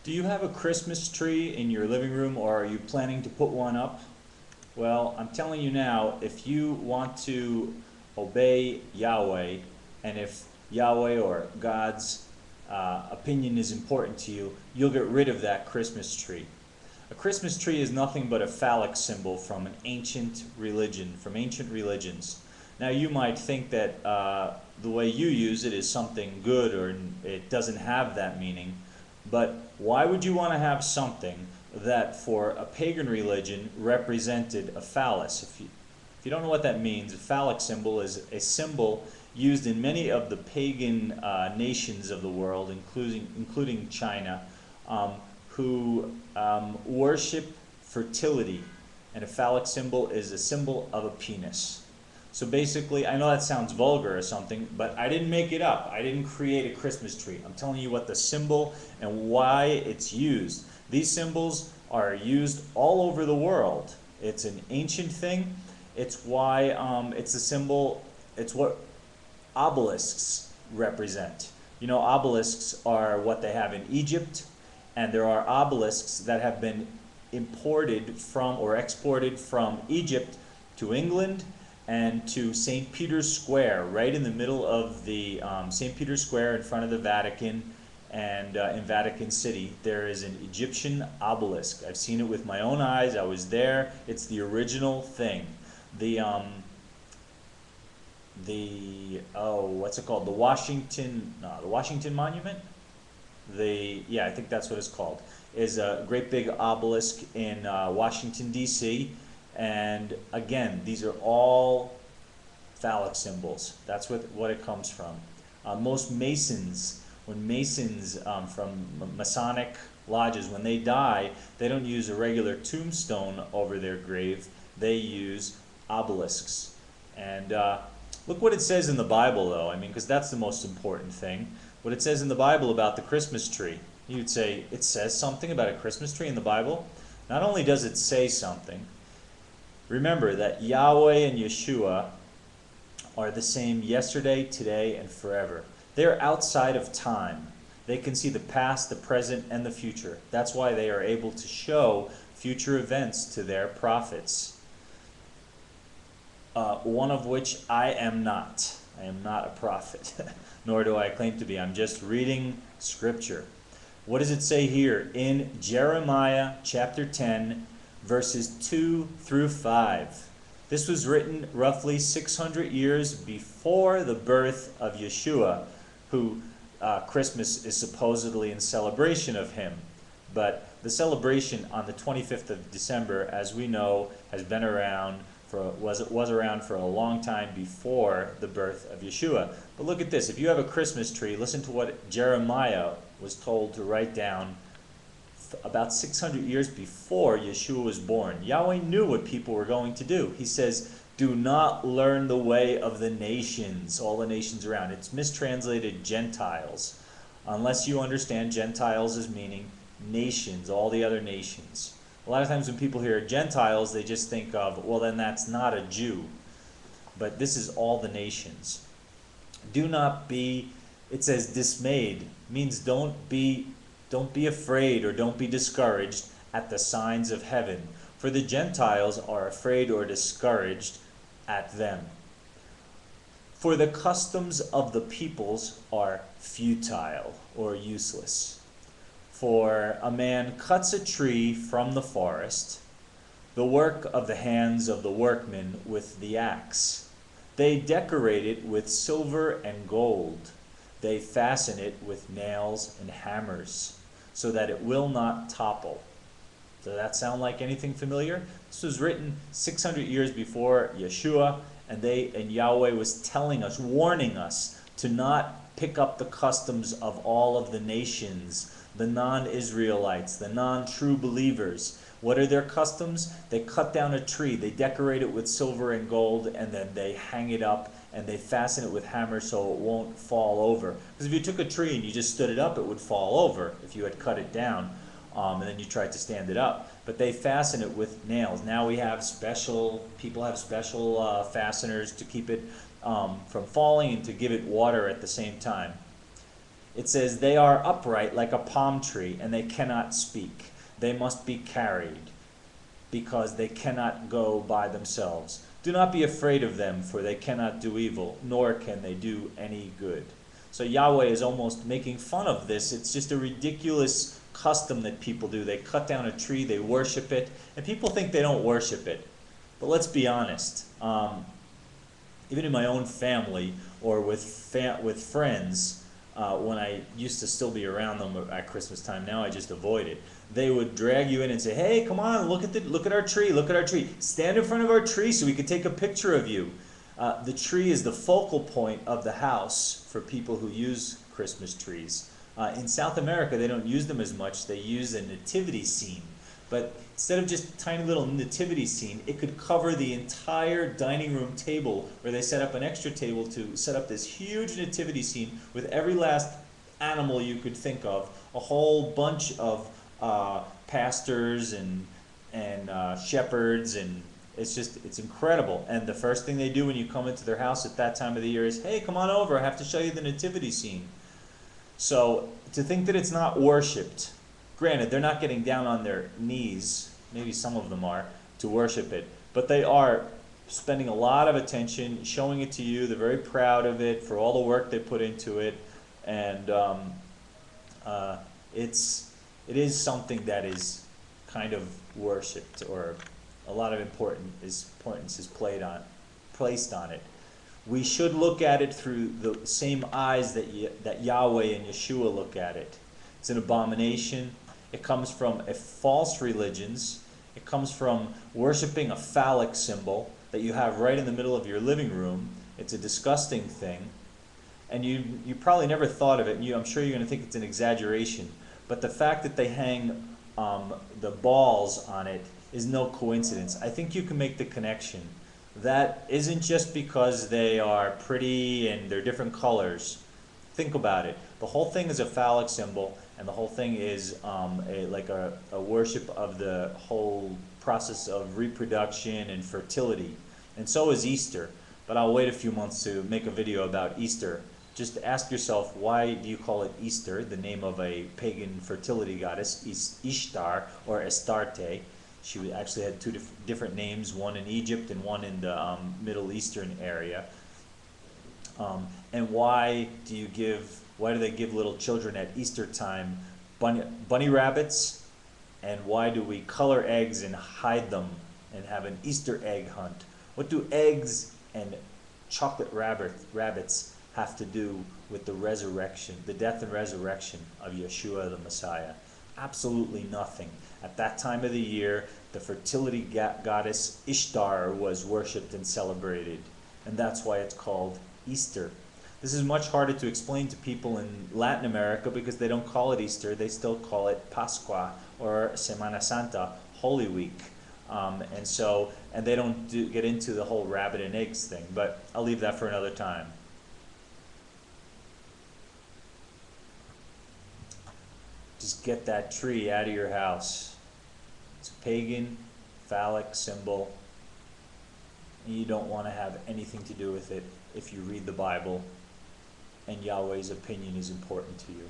Do you have a Christmas tree in your living room, or are you planning to put one up? Well, I'm telling you now, if you want to obey Yahweh, and if Yahweh or God's opinion is important to you, you'll get rid of that Christmas tree. A Christmas tree is nothing but a phallic symbol from an ancient religion, from ancient religions. Now you might think that the way you use it is something good, or it doesn't have that meaning. But why would you want to have something that for a pagan religion represented a phallus? If you don't know what that means, a phallic symbol is a symbol used in many of the pagan nations of the world, including China, who worship fertility. And a phallic symbol is a symbol of a penis. So basically, I know that sounds vulgar or something, but I didn't make it up. I didn't create a Christmas tree. I'm telling you what the symbol and why it's used. These symbols are used all over the world. It's an ancient thing. It's why it's a symbol. It's what obelisks represent. You know, obelisks are what they have in Egypt, and there are obelisks that have been imported from or exported from Egypt to England and to St. Peter's Square, right in the middle of the St. Peter's Square in front of the Vatican, and in Vatican City there is an Egyptian obelisk. I've seen it with my own eyes. I was there. It's the original thing. What's it called? The Washington Monument. Yeah, I think that's what it's called. Is a great big obelisk in Washington D.C. And again, these are all phallic symbols. That's what it comes from. Most Masons, when Masons from Masonic lodges, when they die, they don't use a regular tombstone over their grave. They use obelisks. And look what it says in the Bible, though. I mean, because that's the most important thing. What it says in the Bible about the Christmas tree. You'd say, it says something about a Christmas tree in the Bible? Not only does it say something, remember that Yahweh and Yeshua are the same yesterday, today, and forever. They're outside of time. They can see the past, the present, and the future. That's why they are able to show future events to their prophets. One of which I am not. I am not a prophet, nor do I claim to be. I'm just reading Scripture. What does it say here in Jeremiah chapter 10, verses 2 through 5? This was written roughly 600 years before the birth of Yeshua, who Christmas is supposedly in celebration of him. But the celebration on the 25th of December, as we know, has been around was around for a long time before the birth of Yeshua. But look at this. If you have a Christmas tree, listen to what Jeremiah was told to write down about 600 years before Yeshua was born. Yahweh knew what people were going to do. He says, do not learn the way of the nations, all the nations around. It's mistranslated Gentiles, unless you understand Gentiles as meaning nations, all the other nations. A lot of times when people hear Gentiles, they just think of, well, then that's not a Jew. But this is all the nations. Do not be, it says dismayed, means don't be afraid or don't be discouraged at the signs of heaven, for the Gentiles are afraid or discouraged at them. For the customs of the peoples are futile or useless. For a man cuts a tree from the forest, the work of the hands of the workmen with the axe. They decorate it with silver and gold. They fasten it with nails and hammers, so that it will not topple. Does that sound like anything familiar? This was written 600 years before Yeshua, and Yahweh was telling us, warning us, to not pick up the customs of all of the nations, the non-Israelites, the non-true believers. What are their customs? They cut down a tree, they decorate it with silver and gold, and then they hang it up and they fasten it with hammers so it won't fall over. Because if you took a tree and you just stood it up, it would fall over if you had cut it down and then you tried to stand it up. But they fasten it with nails. Now we have people have special fasteners to keep it from falling and to give it water at the same time. It says, they are upright like a palm tree, and they cannot speak. They must be carried, because they cannot go by themselves. Do not be afraid of them, for they cannot do evil, nor can they do any good. So Yahweh is almost making fun of this. It's just a ridiculous custom that people do. They cut down a tree, they worship it, and people think they don't worship it. But let's be honest. Even in my own family or with friends, when I used to still be around them at Christmas time, now I just avoid it. They would drag you in and say, "Hey, come on, look at our tree, look at our tree. Stand in front of our tree so we can take a picture of you." The tree is the focal point of the house for people who use Christmas trees. In South America, they don't use them as much. They use a nativity scene. But instead of just a tiny little nativity scene, it could cover the entire dining room table, where they set up an extra table to set up this huge nativity scene with every last animal you could think of, a whole bunch of pastors and shepherds, and it's incredible. And the first thing they do when you come into their house at that time of the year is, "Hey, come on over, I have to show you the nativity scene." So to think that it's not worshipped, granted, they're not getting down on their knees, maybe some of them are, to worship it, but they are spending a lot of attention, showing it to you. They're very proud of it for all the work they put into it, and it is something that is kind of worshipped, or a lot of importance is placed on it. We should look at it through the same eyes that Yahweh and Yeshua look at it. It's an abomination. It comes from false religions. It comes from worshiping a phallic symbol that you have right in the middle of your living room. It's a disgusting thing. And you probably never thought of it, and I'm sure you're going to think it's an exaggeration. But the fact that they hang the balls on it is no coincidence. I think you can make the connection. That isn't just because they are pretty and they're different colors. Think about it. The whole thing is a phallic symbol, and the whole thing is like a worship of the whole process of reproduction and fertility. And so is Easter. But I'll wait a few months to make a video about Easter. Just ask yourself, why do you call it Easter, the name of a pagan fertility goddess, Ishtar or Astarte. She actually had two different names, one in Egypt and one in the Middle Eastern area. And why do they give little children at Easter time bunny rabbits? And why do we color eggs and hide them and have an Easter egg hunt? What do eggs and chocolate rabbits have to do with the resurrection, the death and resurrection of Yeshua the Messiah? Absolutely nothing. At that time of the year, the fertility goddess Ishtar was worshipped and celebrated, and that's why it's called Easter. This is much harder to explain to people in Latin America because they don't call it Easter. They still call it Pascua or Semana Santa, Holy Week. And they don't get into the whole rabbit and eggs thing, but I'll leave that for another time. Just get that tree out of your house. It's a pagan, phallic symbol, and you don't want to have anything to do with it if you read the Bible and Yahweh's opinion is important to you.